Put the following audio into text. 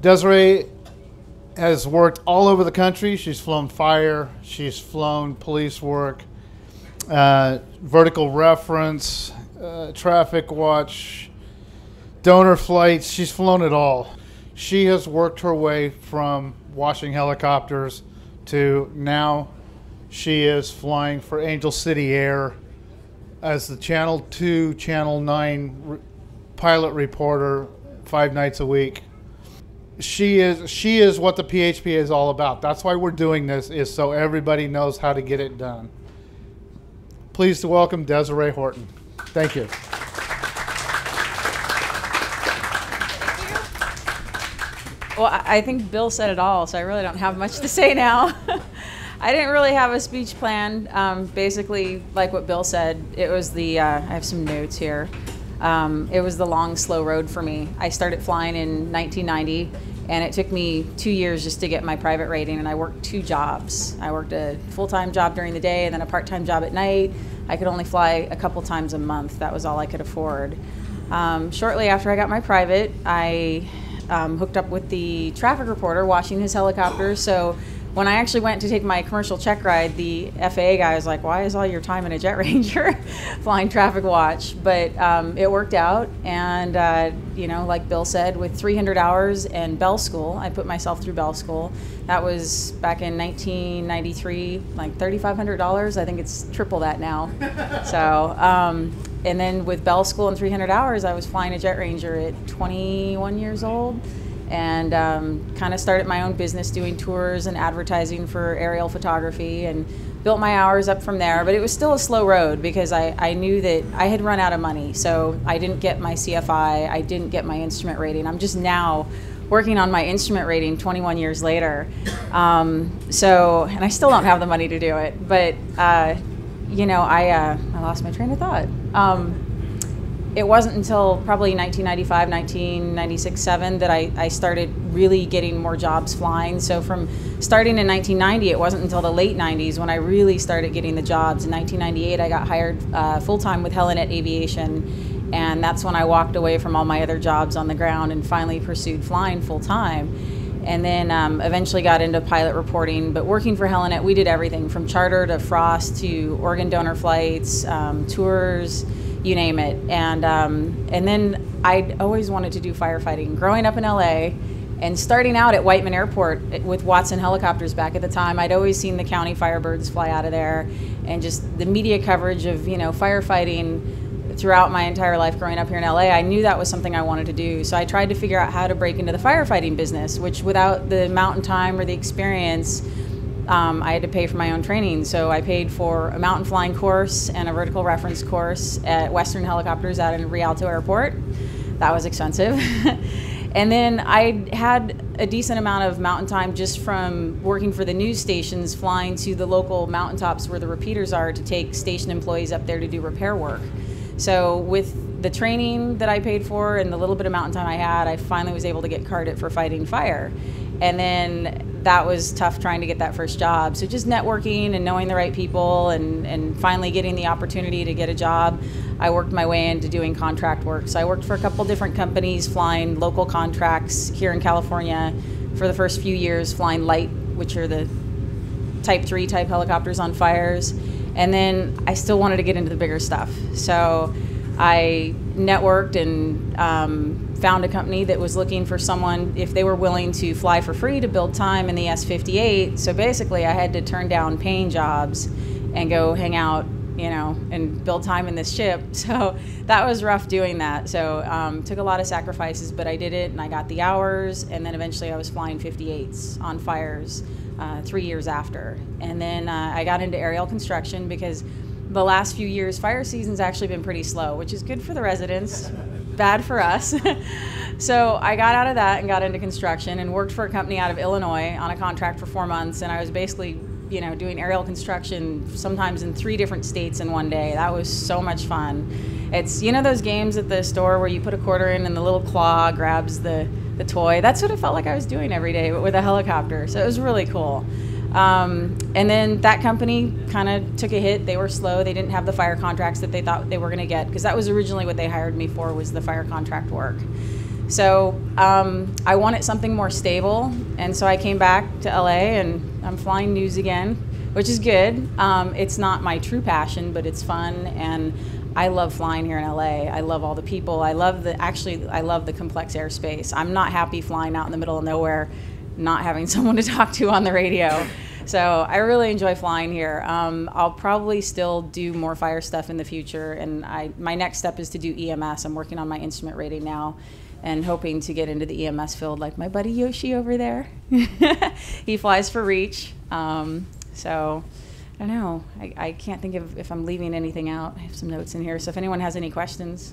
Desiree has worked all over the country. She's flown fire, she's flown police work, vertical reference, traffic watch, donor flights. She's flown it all. She has worked her way from washing helicopters to now she is flying for Angel City Air as the Channel 2, Channel 9 pilot reporter 5 nights a week. She is what the PHPA is all about. That's why we're doing this, is so everybody knows how to get it done. Pleased to welcome Desiree Horton. Thank you. Well, I think Bill said it all, so I really don't have much to say now. I didn't really have a speech planned. Basically, like what Bill said, it was the, I have some notes here. It was the long, slow road for me. I started flying in 1990, and it took me 2 years just to get my private rating, and I worked 2 jobs. I worked a full-time job during the day and then a part-time job at night. I could only fly a couple times a month. That was all I could afford. Shortly after I got my private, I hooked up with the traffic reporter washing his helicopters. So when I actually went to take my commercial check ride, the FAA guy was like, "Why is all your time in a Jet Ranger flying traffic watch?" But it worked out, and you know, like Bill said, with 300 hours and Bell School, I put myself through Bell School. That was back in 1993, like $3,500. I think it's triple that now. So, and then with Bell School and 300 hours, I was flying a Jet Ranger at 21 years old. And kind of started my own business doing tours and advertising for aerial photography, and built my hours up from there. But it was still a slow road because I knew that I had run out of money. So I didn't get my CFI, I didn't get my instrument rating. I'm just now working on my instrument rating 21 years later. And I still don't have the money to do it. But, you know, I lost my train of thought. It wasn't until probably 1995, 1996, 7 that I started really getting more jobs flying. So from starting in 1990, it wasn't until the late 90s when I really started getting the jobs. In 1998, I got hired full-time with Helinet Aviation, and that's when I walked away from all my other jobs on the ground and finally pursued flying full-time. And then eventually got into pilot reporting. But working for Helinet, we did everything from charter to frost to organ donor flights, tours, you name it. And then I'd always wanted to do firefighting. Growing up in LA and starting out at Whiteman Airport with Watson helicopters back at the time, I'd always seen the county firebirds fly out of there, and just the media coverage of, you know, firefighting throughout my entire life growing up here in LA. I knew that was something I wanted to do. So I tried to figure out how to break into the firefighting business, which without the mountain time or the experience, I had to pay for my own training. So I paid for a mountain flying course and a vertical reference course at Western Helicopters out in Rialto Airport. That was expensive. And then I had a decent amount of mountain time just from working for the news stations, flying to the local mountaintops where the repeaters are to take station employees up there to do repair work. So with the training that I paid for and the little bit of mountain time I had, I finally was able to get carded for fighting fire. And then that was tough trying to get that first job. So just networking and knowing the right people, and finally getting the opportunity to get a job, I worked my way into doing contract work. So I worked for a couple different companies flying local contracts here in California for the first few years, flying light, which are the Type 3 type helicopters on fires. And then I still wanted to get into the bigger stuff. So I networked and found a company that was looking for someone if they were willing to fly for free to build time in the S-58. So basically I had to turn down paying jobs and go hang out, you know, and build time in this ship. So that was rough doing that. So took a lot of sacrifices, but I did it, and I got the hours, and then eventually I was flying 58s on fires 3 years after. And then I got into aerial construction because the last few years fire season's actually been pretty slow, which is good for the residents, bad for us. So I got out of that and got into construction and worked for a company out of Illinois on a contract for 4 months, and I was basically, you know, doing aerial construction sometimes in 3 different states in one day. That was so much fun. It's, you know, those games at the store where you put a quarter in and the little claw grabs the toy. That's what it felt like I was doing every day, but with a helicopter. So it was really cool. And then that company kind of took a hit. They were slow. They didn't have the fire contracts that they thought they were going to get, because that was originally what they hired me for, was the fire contract work. So I wanted something more stable, and so I came back to LA, and I'm flying news again, which is good. It's not my true passion, but it's fun, and I love flying here in LA. I love all the people. I love the complex airspace. I'm not happy flying out in the middle of nowhere, not having someone to talk to on the radio. So I really enjoy flying here. I'll probably still do more fire stuff in the future, and my next step is to do EMS. I'm working on my instrument rating now and hoping to get into the EMS field like my buddy Yoshi over there. He flies for Reach. So I don't know. I can't think of if I'm leaving anything out. I have some notes in here, so if anyone has any questions.